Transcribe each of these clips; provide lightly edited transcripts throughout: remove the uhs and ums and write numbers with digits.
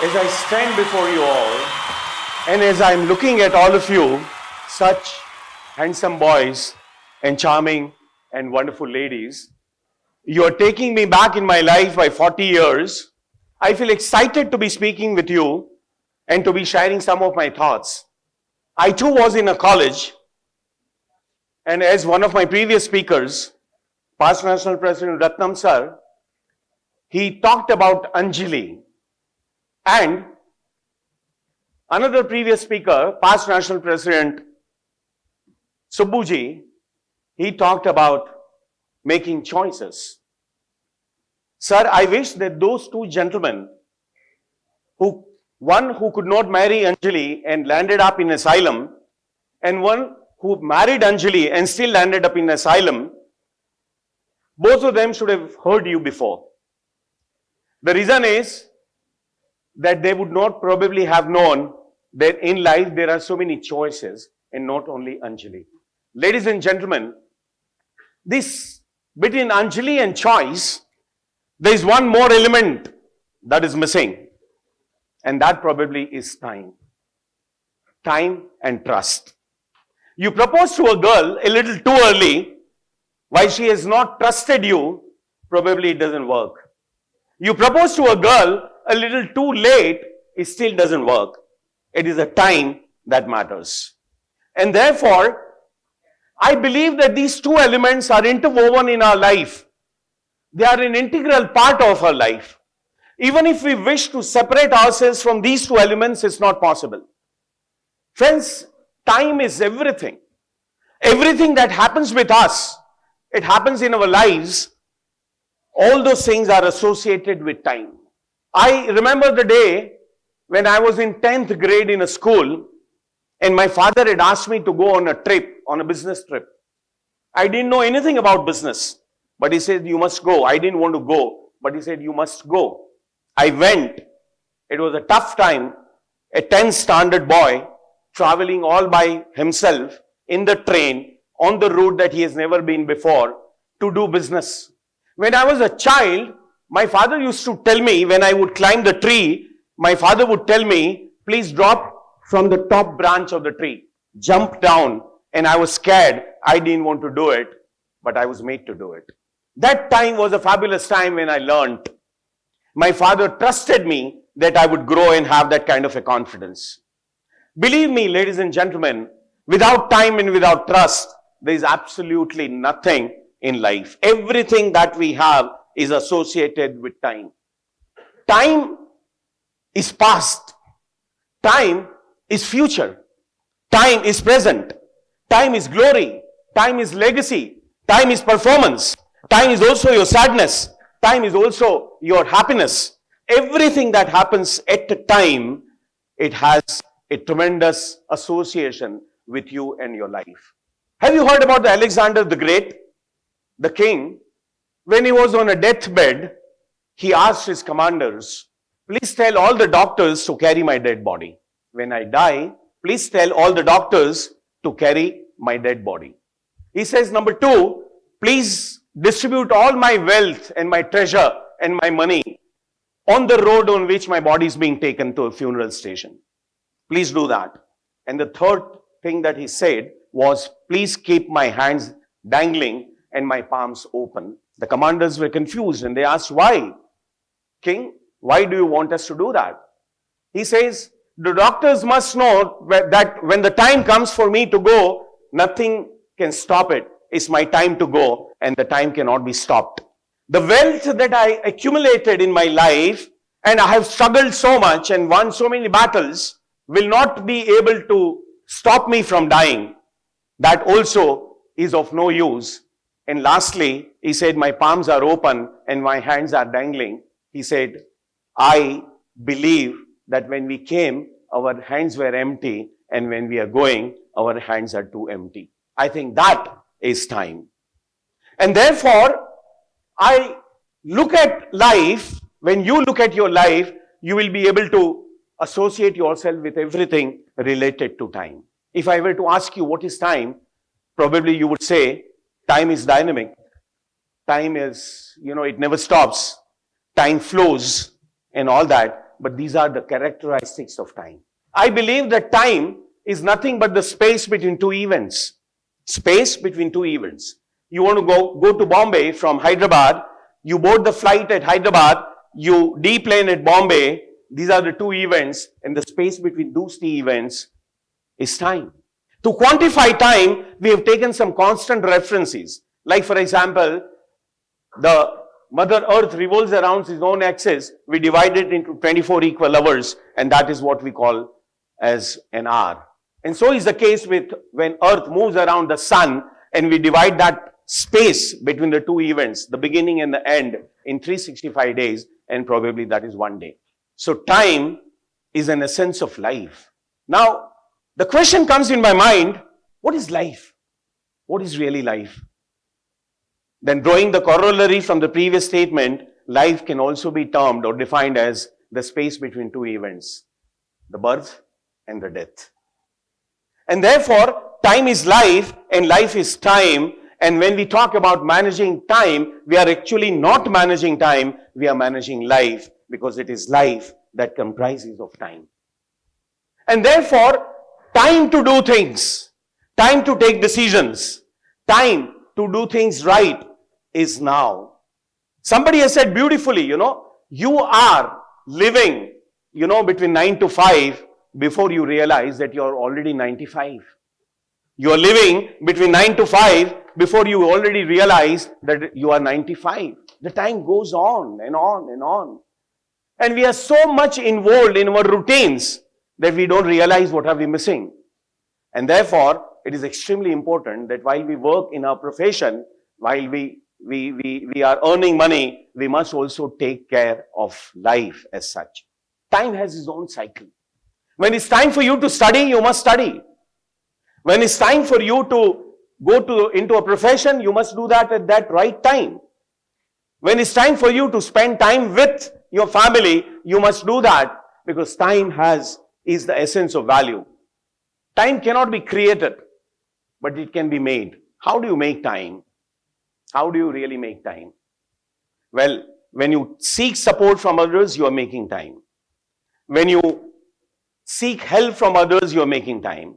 As I stand before you all, and as I'm looking at all of you, such handsome boys and charming and wonderful ladies, you're taking me back in my life by 40 years. I feel excited to be speaking with you and to be sharing some of my thoughts. I too was in a college, and as one of my previous speakers, past National President Ratnam sir, he talked about Anjali. And another previous speaker, past National President Subbuji, he talked about making choices. Sir, I wish that those two gentlemen, one who could not marry Anjali and landed up in asylum, and one who married Anjali and still landed up in asylum, both of them should have heard you before. The reason is that they would not probably have known that in life there are so many choices and not only Anjali. Ladies and gentlemen, this between Anjali and choice, there is one more element that is missing, and that probably is time. Time and trust. You propose to a girl a little too early, while she has not trusted you, probably it doesn't work. You propose to a girl a little too late, it still doesn't work. It is the time that matters. And therefore, I believe that these two elements are interwoven in our life. They are an integral part of our life. Even if we wish to separate ourselves from these two elements, it's not possible. Friends, time is everything. Everything that happens with us, it happens in our lives. All those things are associated with time. I remember the day when I was in 10th grade in a school, and my father had asked me to go on a trip, on a business trip. I didn't know anything about business, but he said, you must go. I didn't want to go, but he said, you must go. I went. It was a tough time. A 10th standard boy traveling all by himself in the train on the route that he has never been before to do business. When I was a child, my father used to tell me, when I would climb the tree, my father would tell me, please drop from the top branch of the tree, jump down. And I was scared. I didn't want to do it, but I was made to do it. That time was a fabulous time when I learned. My father trusted me that I would grow and have that kind of a confidence. Believe me, ladies and gentlemen, without time and without trust, there is absolutely nothing in life. Everything that we have is associated with time. Time is past. Time is future. Time is present. Time is glory. Time is legacy. Time is performance. Time is also your sadness. Time is also your happiness. Everything that happens at a time, it has a tremendous association with you and your life. Have you heard about the Alexander the Great? The king, when he was on a deathbed, he asked his commanders, please tell all the doctors to carry my dead body. When I die, please tell all the doctors to carry my dead body. He says, number two, please distribute all my wealth and my treasure and my money on the road on which my body is being taken to a funeral station. Please do that. And the third thing that he said was, please keep my hands dangling and my palms open. The commanders were confused and they asked, why? King, why do you want us to do that? He says, the doctors must know that when the time comes for me to go, nothing can stop it. It's my time to go and the time cannot be stopped. The wealth that I accumulated in my life, and I have struggled so much and won so many battles, will not be able to stop me from dying. That also is of no use. And lastly, he said, my palms are open and my hands are dangling. He said, I believe that when we came, our hands were empty, and when we are going, our hands are too empty. I think that is time. And therefore, I look at life. When you look at your life, you will be able to associate yourself with everything related to time. If I were to ask you what is time, probably you would say, time is dynamic. Time is, it never stops. Time flows and all that. but these are the characteristics of time. I believe that time is nothing but the space between two events. Space between two events. You want to go to Bombay from Hyderabad, you board the flight at Hyderabad, you deplane at Bombay. These are the two events, and the space between those two events is time. To quantify time, we have taken some constant references. Like for example, the Mother Earth revolves around its own axis. We divide it into 24 equal hours, and that is what we call as an hour. And so is the case with when Earth moves around the sun, and we divide that space between the two events, the beginning and the end, in 365 days, and probably that is one day. So time is an essence of life. Now, the question comes in my mind, what is life? What is really life? Then drawing the corollary from the previous statement, life can also be termed or defined as the space between two events, the birth and the death. And therefore, time is life and life is time. And when we talk about managing time, we are actually not managing time, we are managing life, because it is life that comprises of time. And therefore, time to do things, time to take decisions, time to do things right is now. Somebody has said beautifully, you are living, between 9 to 5 before you realize that you are already 95. You are living between 9 to 5 before you already realize that you are 95. The time goes on and on and on. And we are so much involved in our routines that we don't realize what are we missing. And therefore, it is extremely important that while we work in our profession, while we are earning money, we must also take care of life as such. Time has its own cycle. When it's time for you to study, you must study. When it's time for you to go into a profession, you must do that at that right time. When it's time for you to spend time with your family, you must do that, because time is the essence of value. Time cannot be created, but it can be made. How do you make time? How do you really make time? Well, when you seek support from others, you are making time. When you seek help from others, you are making time.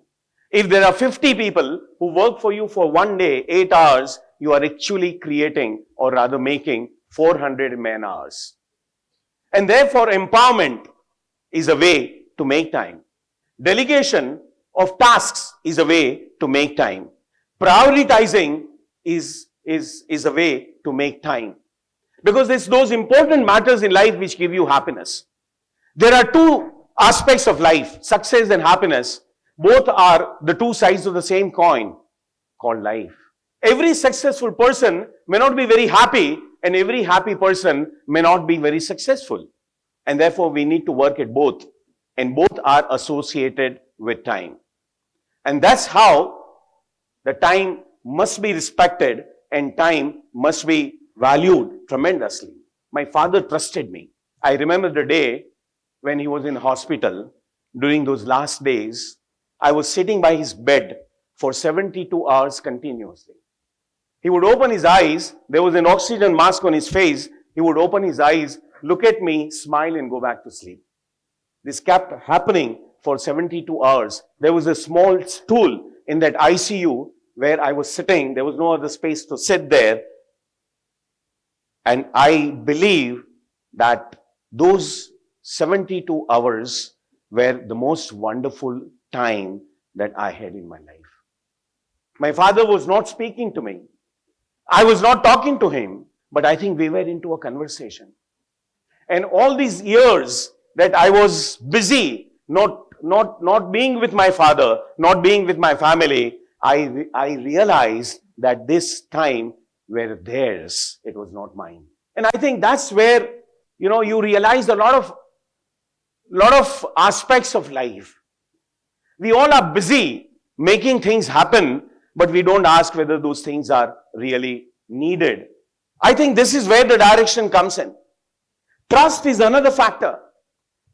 If there are 50 people who work for you for one day, 8 hours, you are actually creating, or rather making, 400 man hours. And therefore, empowerment is a way to make time. Delegation of tasks is a way to make time. Prioritizing is a way to make time. Because it's those important matters in life which give you happiness. There are two aspects of life, success and happiness. Both are the two sides of the same coin called life. Every successful person may not be very happy, and every happy person may not be very successful. And therefore, we need to work at both. And both are associated with time. And that's how the time must be respected and time must be valued tremendously. My father trusted me. I remember the day when he was in hospital. During those last days, I was sitting by his bed for 72 hours continuously. He would open his eyes. There was an oxygen mask on his face. He would open his eyes, look at me, smile, and go back to sleep. This kept happening for 72 hours. There was a small stool in that ICU where I was sitting. There was no other space to sit there. And I believe that those 72 hours were the most wonderful time that I had in my life. My father was not speaking to me. I was not talking to him, but I think we were into a conversation. And all these years that I was busy, not being with my father, not being with my family, I realized that this time were theirs. It was not mine. And I think that's where, you realize a lot of aspects of life. We all are busy making things happen, but we don't ask whether those things are really needed. I think this is where the direction comes in. Trust is another factor.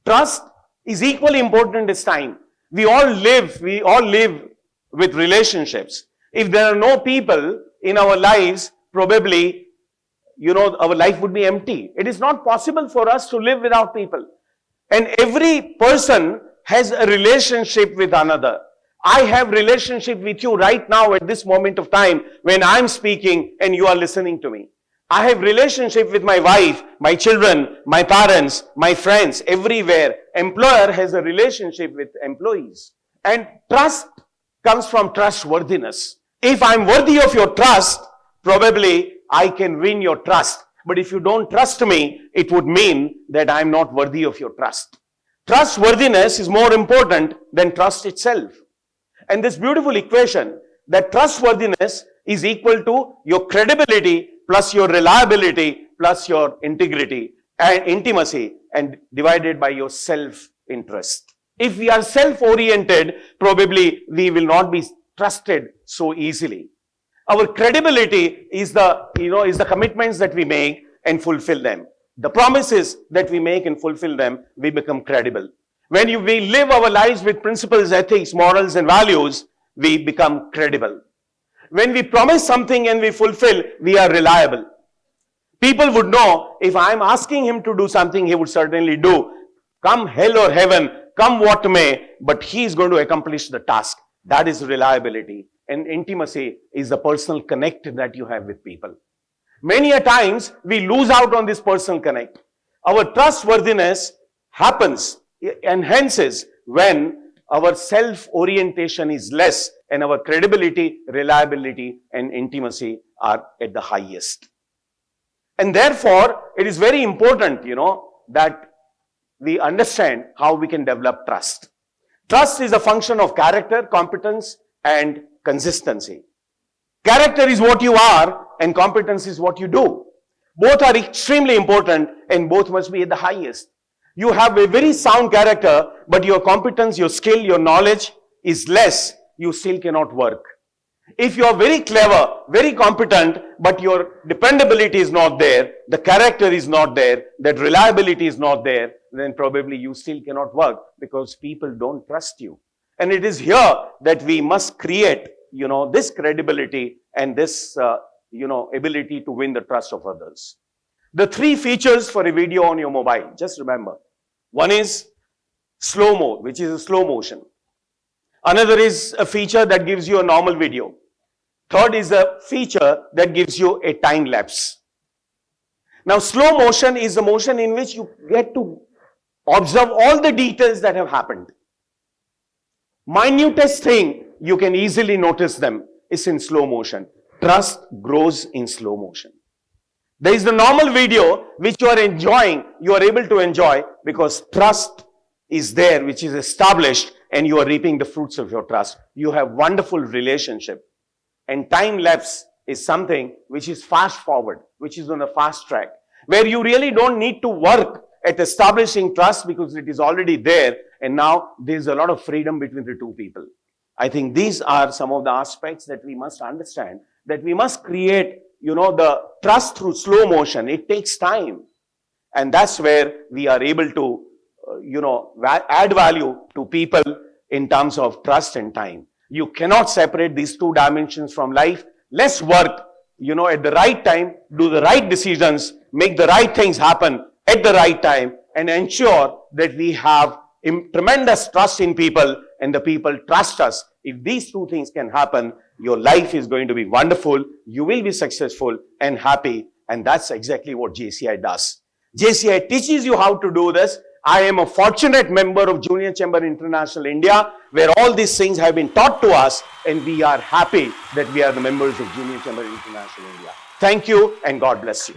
Trust is equally important as time. We all live with relationships. If there are no people in our lives, probably, our life would be empty. It is not possible for us to live without people. And every person has a relationship with another. I have relationship with you right now at this moment of time when I'm speaking and you are listening to me. I have relationship with my wife, my children, my parents, my friends, everywhere. Employer has a relationship with employees. And trust comes from trustworthiness. If I'm worthy of your trust, probably I can win your trust. But if you don't trust me, it would mean that I'm not worthy of your trust. Trustworthiness is more important than trust itself. And this beautiful equation that trustworthiness is equal to your credibility plus your reliability plus your integrity and intimacy and divided by your self-interest. If we are self-oriented, probably we will not be trusted so easily. Our credibility is the commitments that we make and fulfill them. The promises that we make and fulfill them, we become credible. When we live our lives with principles, ethics, morals, and values, we become credible. When we promise something and we fulfill, we are reliable. People would know if I'm asking him to do something, he would certainly do. Come hell or heaven, come what may, but he is going to accomplish the task. That is reliability. And intimacy is the personal connect that you have with people. Many a times, we lose out on this personal connect. Our trustworthiness happens, enhances when our self-orientation is less and our credibility, reliability, and intimacy are at the highest. And therefore, it is very important, that we understand how we can develop trust. Trust is a function of character, competence, and consistency. Character is what you are and competence is what you do. Both are extremely important and both must be at the highest. You have a very sound character, but your competence, your skill, your knowledge is less, you still cannot work. If you are very clever, very competent, but your dependability is not there, the character is not there, that reliability is not there, then probably you still cannot work because people don't trust you. And it is here that we must create, this credibility and this, ability to win the trust of others. The three features for a video on your mobile, just remember. One is slow mode, which is a slow motion. Another is a feature that gives you a normal video. Third is a feature that gives you a time lapse. Now, slow motion is the motion in which you get to observe all the details that have happened. Minutest thing, you can easily notice them, is in slow motion. Trust grows in slow motion. There is the normal video which you are enjoying, you are able to enjoy because trust is there, which is established, and you are reaping the fruits of your trust. You have wonderful relationship. And time lapse is something which is fast forward, which is on a fast track, where you really don't need to work at establishing trust because it is already there. And now there's a lot of freedom between the two people. I think these are some of the aspects that we must understand, that we must create, the trust through slow motion. It takes time. And that's where we are able to, add value to people in terms of trust and time. You cannot separate these two dimensions from life. Let's work, at the right time, do the right decisions, make the right things happen at the right time, and ensure that we have tremendous trust in people and the people trust us. If these two things can happen, your life is going to be wonderful. You will be successful and happy. And that's exactly what JCI does. JCI teaches you how to do this. I am a fortunate member of Junior Chamber International India, where all these things have been taught to us, and we are happy that we are the members of Junior Chamber International India. Thank you and God bless you.